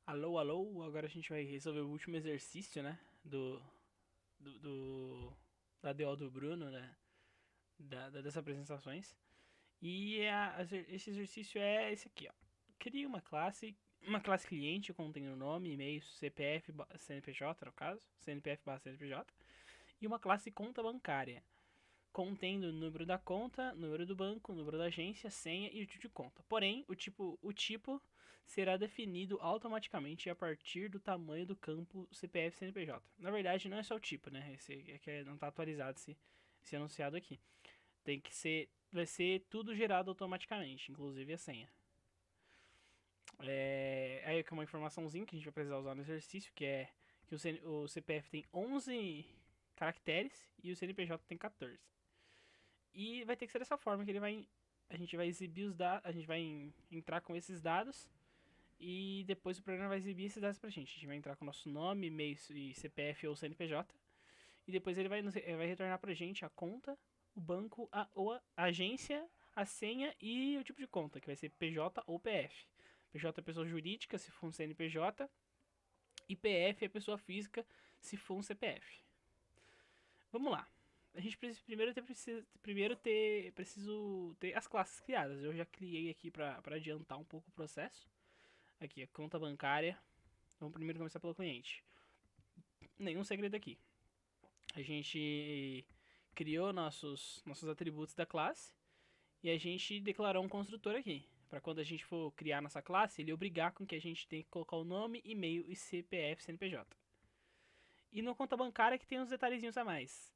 Alô, alô, agora a gente vai resolver o último exercício, né? Do, do- da DO do Bruno, né? Das apresentações. Esse exercício é esse aqui, ó. Crie uma classe cliente contendo nome, e-mail, CPF, CNPJ, no caso, CNPF barra CNPJ, e uma classe conta bancária, contendo o número da conta, número do banco, número da agência, senha e o tipo de conta. Porém, o tipo será definido automaticamente a partir do tamanho do campo CPF e CNPJ. Na verdade, não é só o tipo, né? Esse é que não está atualizado esse anunciado aqui. Vai ser tudo gerado automaticamente, inclusive a senha. Aí é uma informaçãozinha que a gente vai precisar usar no exercício, que é que o CPF tem 11 caracteres e o CNPJ tem 14. E vai ter que ser dessa forma que a gente vai exibir os dados, a gente vai entrar com esses dados e depois o programa vai exibir esses dados pra gente. A gente vai entrar com o nosso nome, e-mail e CPF ou CNPJ e depois ele vai retornar pra gente a conta, o banco, ou a agência, a senha e o tipo de conta, que vai ser PJ ou PF. PJ é pessoa jurídica, se for um CNPJ, e PF é pessoa física, se for um CPF. Vamos lá. A gente precisa preciso ter as classes criadas. Eu já criei aqui para adiantar um pouco o processo. Aqui, a conta bancária. Vamos primeiro começar pelo cliente. Nenhum segredo aqui. A gente criou nossos atributos da classe e a gente declarou um construtor aqui. Para quando a gente for criar nossa classe, ele obrigar com que a gente tenha que colocar o nome, e-mail e CPF, CNPJ. E no conta bancária que tem uns detalhezinhos a mais.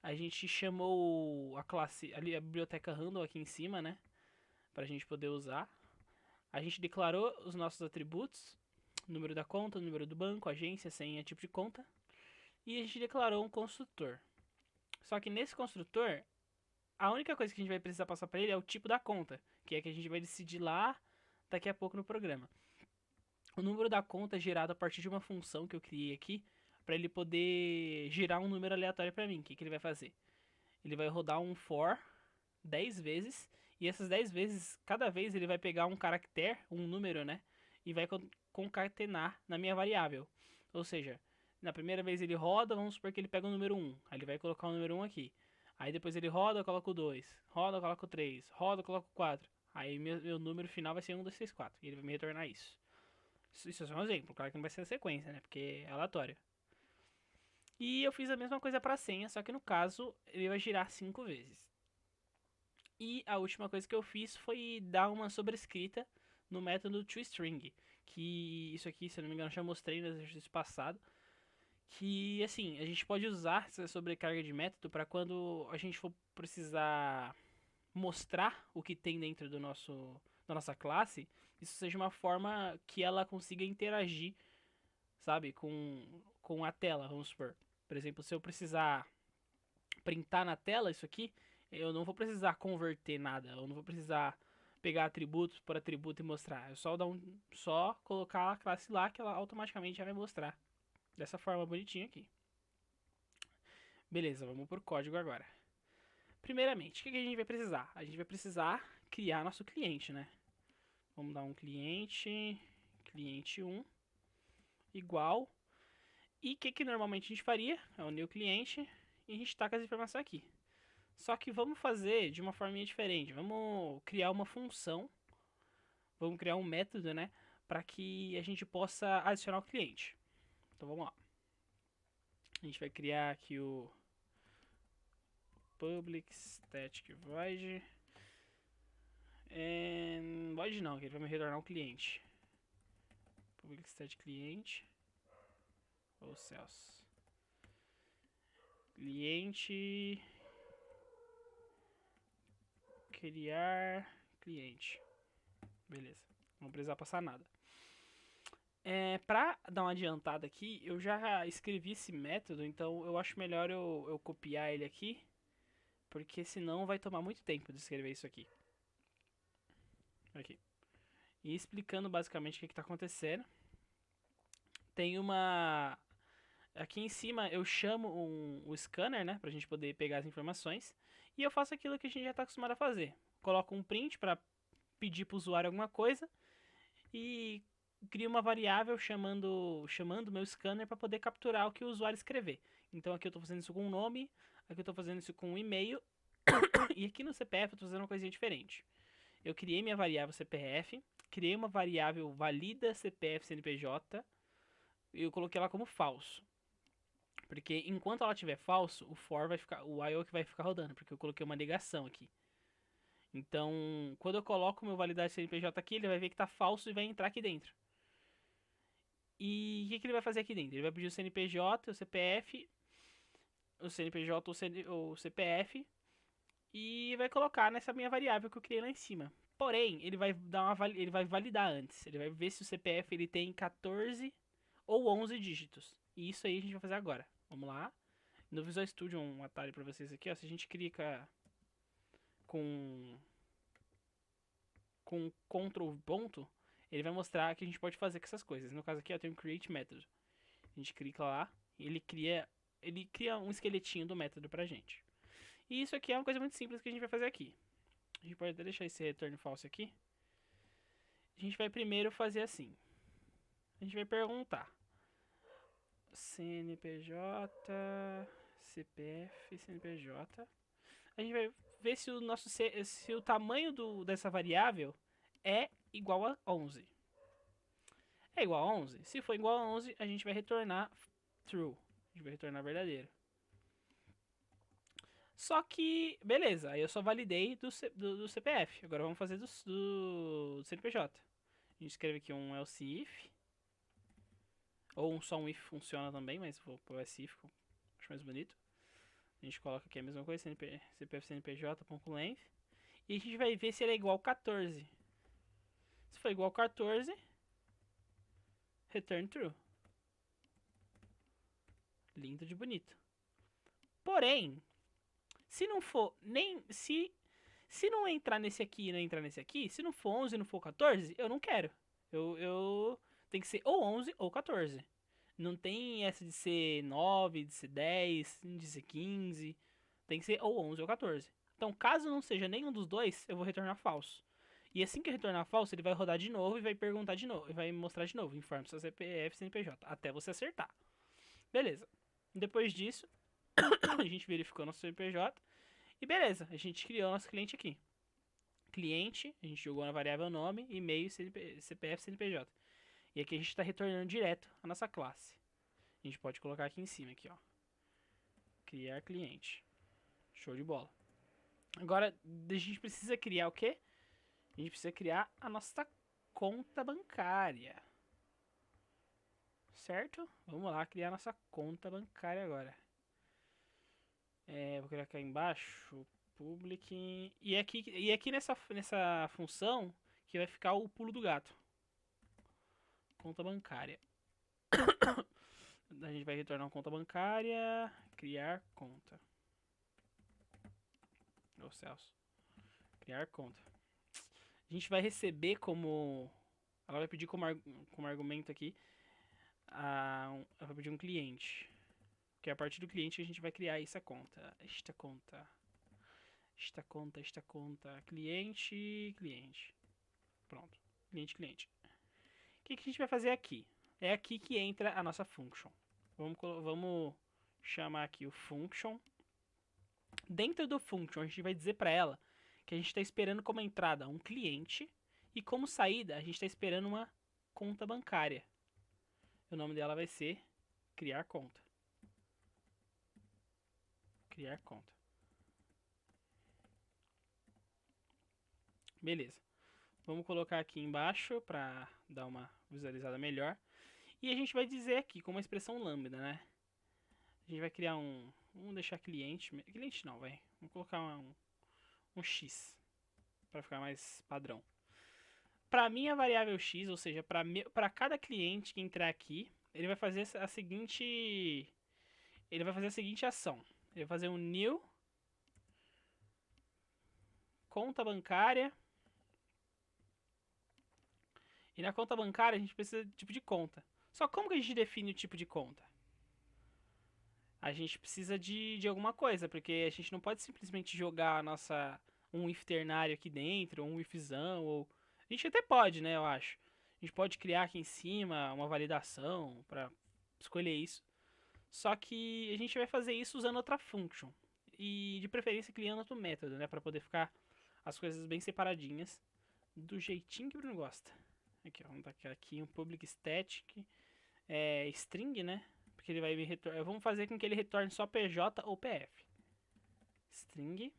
A gente chamou a classe, ali a biblioteca random aqui em cima, né? Pra gente poder usar. A gente declarou os nossos atributos, número da conta, número do banco, agência, senha, tipo de conta. E a gente declarou um construtor. Só que nesse construtor, a única coisa que a gente vai precisar passar para ele é o tipo da conta, que é que a gente vai decidir lá daqui a pouco no programa. O número da conta é gerado a partir de uma função que eu criei aqui, para ele poder gerar um número aleatório para mim. O que, que ele vai fazer? Ele vai rodar um for 10 vezes, e essas 10 vezes, cada vez ele vai pegar um caractere, um número, né? E vai concatenar na minha variável. Ou seja, na primeira vez ele roda, vamos supor que ele pega o número 1. Aí ele vai colocar o número 1 aqui. Aí depois ele roda, coloca o 2. Roda, coloca o 3. Roda, coloca o 4. Aí meu número final vai ser 1, 2, 3, 4. E ele vai me retornar isso. Isso é só um exemplo, claro que não vai ser a sequência, né? Porque é aleatório. E eu fiz a mesma coisa para a senha, só que no caso ele vai girar 5 vezes. E a última coisa que eu fiz foi dar uma sobrescrita no método toString, que isso aqui, se eu não me engano, já mostrei no exercício passado, que assim, a gente pode usar essa sobrecarga de método para quando a gente for precisar mostrar o que tem dentro da nossa classe, isso seja uma forma que ela consiga interagir, sabe, com a tela, vamos supor. Por exemplo, se eu precisar printar na tela isso aqui, eu não vou precisar converter nada, eu não vou precisar pegar atributos por atributo e mostrar. É só colocar a classe lá que ela automaticamente já vai mostrar. Dessa forma bonitinha aqui. Beleza, vamos pro código agora. Primeiramente, o que a gente vai precisar? A gente vai precisar criar nosso cliente, né? Vamos dar um cliente 1 igual. E o que normalmente a gente faria? É o new cliente e a gente taca as informações aqui. Só que vamos fazer de uma forma diferente. Vamos criar uma função, vamos criar um método, né, para que a gente possa adicionar o cliente. Então vamos lá. A gente vai criar aqui o public static void. Void não, que ele vai me retornar um cliente. Public static cliente. Ou cells. Cliente. Criar cliente. Beleza. Não precisar passar nada. Pra dar uma adiantada aqui, eu já escrevi esse método, então eu acho melhor eu copiar ele aqui, porque senão vai tomar muito tempo de escrever isso aqui. Aqui. E explicando basicamente o que está acontecendo. Tem uma. Aqui em cima eu chamo o scanner, né? Pra gente poder pegar as informações. E eu faço aquilo que a gente já está acostumado a fazer. Coloco um print para pedir para o usuário alguma coisa. E crio uma variável chamando o meu scanner para poder capturar o que o usuário escrever. Então aqui eu estou fazendo isso com um nome, aqui eu estou fazendo isso com um e-mail, e aqui no CPF eu estou fazendo uma coisinha diferente. Eu criei minha variável CPF, criei uma variável valida CPF CNPJ, e eu coloquei ela como falso. Porque enquanto ela tiver falso, o IO que vai ficar rodando, porque eu coloquei uma negação aqui. Então, quando eu coloco o meu validade CNPJ aqui, ele vai ver que está falso e vai entrar aqui dentro. E o que ele vai fazer aqui dentro? Ele vai pedir o CNPJ, o CPF, o CNPJ ou o CPF e vai colocar nessa minha variável que eu criei lá em cima. Porém, ele vai validar antes. Ele vai ver se o CPF ele tem 14 ou 11 dígitos. E isso aí a gente vai fazer agora. Vamos lá. No Visual Studio, um atalho para vocês aqui, ó. Se a gente clica com Ctrl ponto, ele vai mostrar o que a gente pode fazer com essas coisas. No caso aqui, eu tenho Create Method. A gente clica lá e ele cria um esqueletinho do método pra gente. E isso aqui é uma coisa muito simples que a gente vai fazer aqui. A gente pode até deixar esse return false aqui. A gente vai primeiro fazer assim. A gente vai perguntar CNPJ, CPF, CNPJ. A gente vai ver se o tamanho dessa variável é igual a 11. É igual a 11? Se for igual a 11, a gente vai retornar true. A gente vai retornar verdadeiro. Só que, beleza, aí eu só validei do CPF. Agora vamos fazer do CNPJ. A gente escreve aqui um else if. Ou só um if funciona também, mas vou pôr else if, acho mais bonito. A gente coloca aqui a mesma coisa, CPF CNPJ.length. E a gente vai ver se ele é igual a 14. Se for igual a 14, return true. Lindo de bonito. Porém, se não for nem. Se não entrar nesse aqui e não entrar nesse aqui, se não for 11 e não for 14, eu não quero. Eu tem que ser ou 11 ou 14. Não tem essa de ser 9, de ser 10, de ser 15. Tem que ser ou 11 ou 14. Então, caso não seja nenhum dos dois, eu vou retornar falso. E assim que eu retornar falso, ele vai rodar de novo e vai perguntar de novo. E vai mostrar de novo. Informe seu CPF, CNPJ. Até você acertar. Beleza. Depois disso, a gente verificou nosso CNPJ. E beleza, a gente criou nosso cliente aqui. Cliente, a gente jogou na variável nome, e-mail, CPF, CNPJ. E aqui a gente está retornando direto a nossa classe. A gente pode colocar aqui em cima, aqui, ó. Criar cliente. Show de bola. Agora, a gente precisa criar o quê? A gente precisa criar a nossa conta bancária. Certo? Vamos lá criar nossa conta bancária agora. Vou colocar aqui embaixo, public. E aqui nessa função que vai ficar o pulo do gato. Conta bancária. A gente vai retornar uma conta bancária, criar conta. Ô Celso. Criar conta. A gente vai receber como. Ela vai pedir como argumento aqui. Ela vai pedir um cliente. Que a partir do cliente a gente vai criar essa conta. Esta conta. Cliente. Pronto. Cliente. O que a gente vai fazer aqui? É aqui que entra a nossa function. Vamos chamar aqui o function. Dentro do function, a gente vai dizer para ela que a gente está esperando como entrada um cliente e como saída a gente está esperando uma conta bancária. O nome dela vai ser criar conta. Criar conta. Beleza. Vamos colocar aqui embaixo para dar uma visualizada melhor. E a gente vai dizer aqui com uma expressão lambda, né? A gente vai criar vamos deixar cliente. Cliente não, vai. Vamos colocar um x. Para ficar mais padrão. Para minha variável x, ou seja, para cada cliente que entrar aqui, ele vai fazer a seguinte. Ele vai fazer a seguinte ação. Ele vai fazer um new conta bancária. E na conta bancária a gente precisa de tipo de conta. Só como que a gente define o tipo de conta? A gente precisa de alguma coisa, porque a gente não pode simplesmente jogar um if ternário aqui dentro, ou um ifzão, ou... A gente até pode, né, eu acho. A gente pode criar aqui em cima uma validação para escolher isso. Só que a gente vai fazer isso usando outra function. E de preferência criando outro método, né? Para poder ficar as coisas bem separadinhas. Do jeitinho que o Bruno gosta. Aqui, ó, vamos tacar aqui um public static string, né? Porque ele vai me retornar. Vamos fazer com que ele retorne só PJ ou PF. String.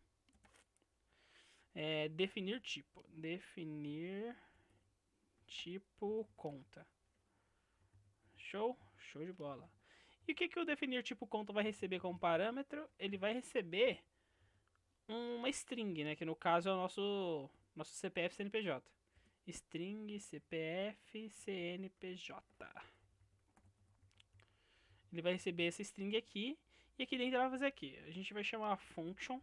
Definir tipo. Definir tipo conta. Show? Show de bola. E o que o definir tipo conta vai receber como parâmetro? Ele vai receber uma string, né? Que no caso é o nosso CPF CNPJ. String CPF CNPJ. Ele vai receber essa string aqui. E aqui dentro ela vai fazer aqui. A gente vai chamar a function.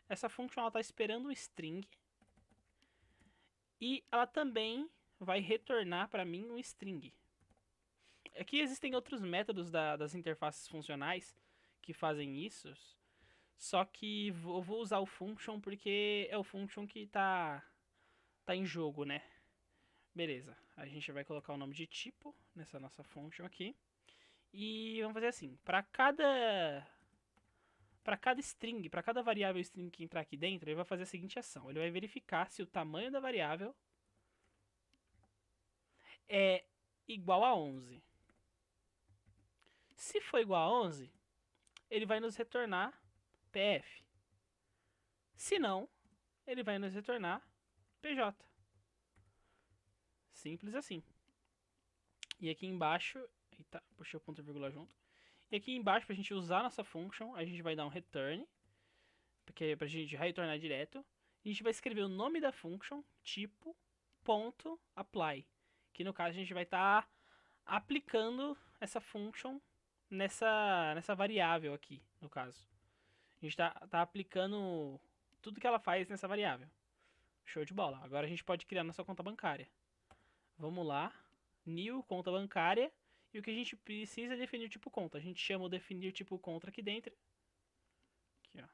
Essa function ela está esperando um string. E ela também vai retornar para mim um string. Aqui existem outros métodos das interfaces funcionais que fazem isso. Só que eu vou usar o function porque é o function que tá em jogo, né? Beleza, a gente vai colocar o nome de tipo nessa nossa function aqui. E vamos fazer assim, para cada string, para cada variável string que entrar aqui dentro, ele vai fazer a seguinte ação. Ele vai verificar se o tamanho da variável é igual a 11. Se for igual a 11, ele vai nos retornar PF. Se não, ele vai nos retornar PJ. Simples assim. E aqui embaixo, eita, puxei o ponto e vírgula junto. E aqui embaixo, pra gente usar nossa function, a gente vai dar um return, porque pra gente retornar direto. A gente vai escrever o nome da function, tipo, ponto, apply. Que no caso a gente vai estar aplicando essa function nessa variável aqui, no caso. A gente tá aplicando tudo que ela faz nessa variável. Show de bola. Agora a gente pode criar nossa conta bancária. Vamos lá. New, conta bancária. E o que a gente precisa é definir o tipo conta. A gente chama o definir tipo conta aqui dentro. Aqui, ó.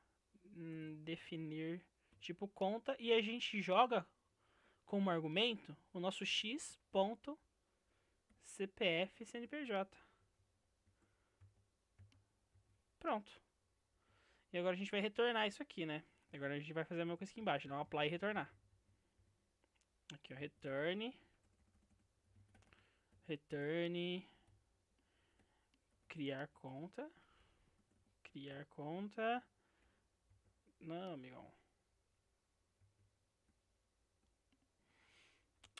Definir tipo conta. E a gente joga como argumento o nosso x.cpf CNPJ. Pronto. E agora a gente vai retornar isso aqui, né? Agora a gente vai fazer a mesma coisa aqui embaixo. Dar um apply e retornar. Aqui, ó. Return. Criar conta. Criar conta. Não, amigão.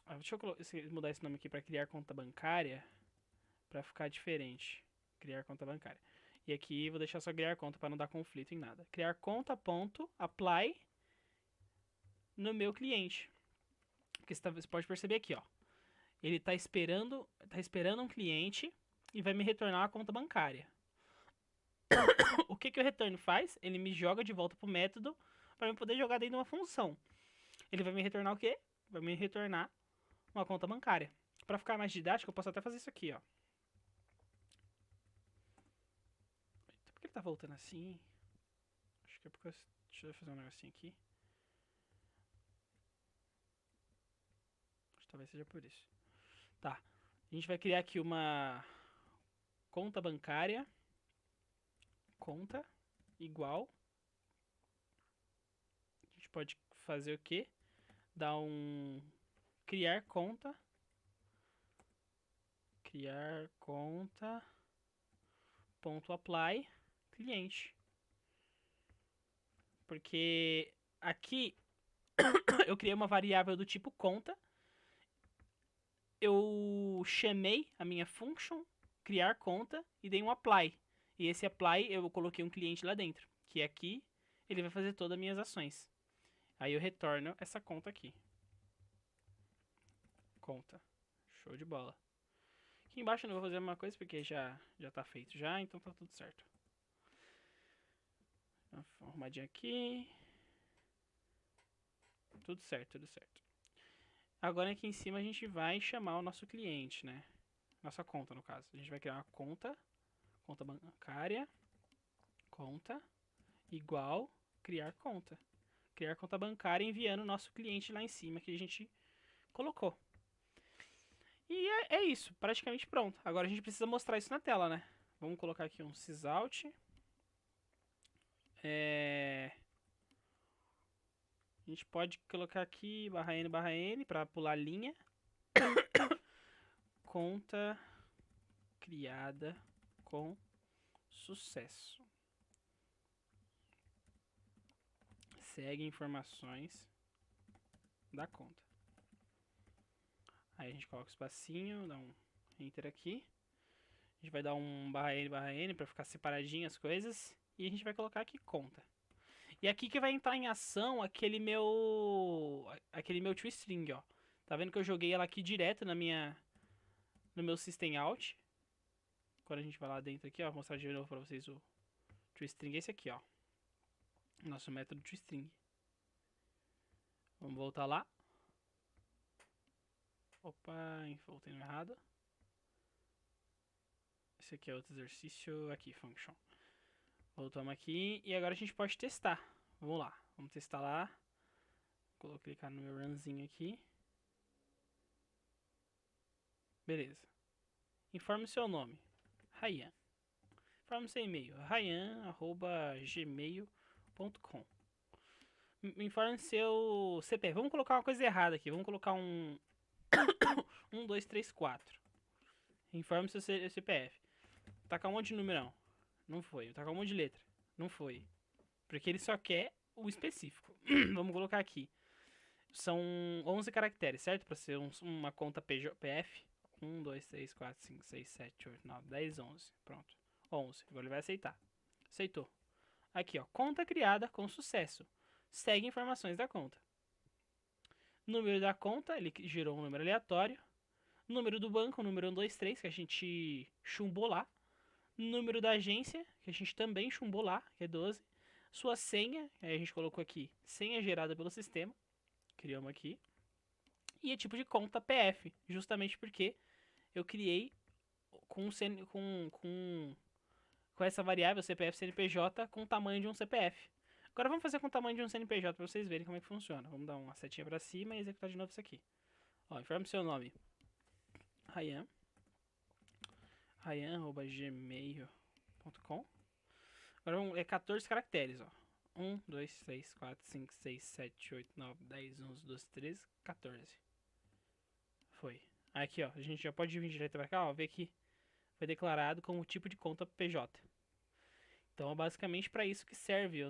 Deixa eu mudar esse nome aqui para criar conta bancária. Para ficar diferente. Criar conta bancária. E aqui vou deixar só criar conta para não dar conflito em nada. Criar conta, ponto, apply no meu cliente. Porque você pode perceber aqui, ó. Ele está esperando um cliente e vai me retornar a conta bancária. O que o return faz? Ele me joga de volta pro método para eu poder jogar dentro de uma função. Ele vai me retornar o quê? Vai me retornar uma conta bancária. Para ficar mais didático, eu posso até fazer isso aqui, ó. Por que ele tá voltando assim? Acho que é porque... Deixa eu fazer um negocinho aqui. Acho que talvez seja por isso. Tá. A gente vai criar aqui uma conta bancária. Conta igual. A gente pode fazer o quê? Dar um criar conta. Criar conta. Ponto apply cliente. Porque aqui eu criei uma variável do tipo conta. Eu chamei a minha function criar conta e dei um apply. E esse apply eu coloquei um cliente lá dentro, que aqui ele vai fazer todas as minhas ações. Aí eu retorno essa conta aqui. Conta. Show de bola. Aqui embaixo eu não vou fazer a mesma coisa porque já tá feito já, então tá tudo certo. Arrumadinho aqui. Tudo certo, tudo certo. Agora aqui em cima a gente vai chamar o nosso cliente, né? Nossa conta, no caso. A gente vai criar uma conta bancária, conta, igual, criar conta. Criar conta bancária enviando o nosso cliente lá em cima que a gente colocou. E é isso, praticamente pronto. Agora a gente precisa mostrar isso na tela, né? Vamos colocar aqui um sysout. A gente pode colocar aqui /n para pular linha. Conta criada com sucesso. Segue informações da conta. Aí a gente coloca o espacinho, dá um enter aqui. A gente vai dar um /n para ficar separadinho as coisas. E a gente vai colocar aqui conta. E aqui que vai entrar em ação aquele meu toString, ó. Tá vendo que eu joguei ela aqui direto no meu system out. Quando a gente vai lá dentro aqui, ó, vou mostrar de novo para vocês o toString, esse aqui, ó. Nosso método toString. Vamos voltar lá. Opa, voltei no errado. Esse aqui é outro exercício, aqui, function. Voltamos aqui e agora a gente pode testar. Vamos lá, vamos testar lá. Vou clicar no meu runzinho aqui. Beleza. Informe o seu nome. Ryan. Informe seu e-mail. ryan@gmail.com. Informe seu CPF. Vamos colocar uma coisa errada aqui. Vamos colocar um 1, 2, 3, 4. Informe seu CPF. Tacar um monte de numerão. Não foi. Tacar um monte de letra. Não foi. Porque ele só quer o específico. Vamos colocar aqui. São 11 caracteres, certo? Para ser uma conta PF. 1, 2, 3, 4, 5, 6, 7, 8, 9, 10, 11. Pronto. 11. Agora ele vai aceitar. Aceitou. Aqui, ó. Conta criada com sucesso. Segue informações da conta. Número da conta, ele gerou um número aleatório. Número do banco, número 123, que a gente chumbou lá. Número da agência, que a gente também chumbou lá, que é 12. Sua senha, aí a gente colocou aqui, senha gerada pelo sistema. Criamos aqui. E é tipo de conta PF, justamente porque eu criei com essa variável CPF CNPJ com o tamanho de um CPF. Agora vamos fazer com o tamanho de um CNPJ para vocês verem como é que funciona. Vamos dar uma setinha para cima e executar de novo isso aqui. Ó, informe seu nome. Ryan@gmail.com. Agora é 14 caracteres, ó. 1, 2, 3, 4, 5, 6, 7, 8, 9, 10, 11, 12, 13, 14. Foi. Aqui, ó. A gente já pode vir direto pra cá, ó. Ver que foi declarado como tipo de conta PJ. Então é basicamente para isso que serve a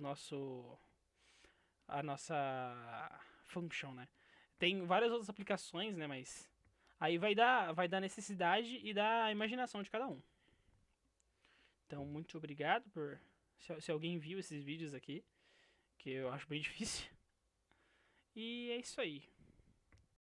nossa function, né? Tem várias outras aplicações, né? Mas aí vai dar necessidade e da imaginação de cada um. Então, muito obrigado por... Se alguém viu esses vídeos aqui, que eu acho bem difícil. E é isso aí.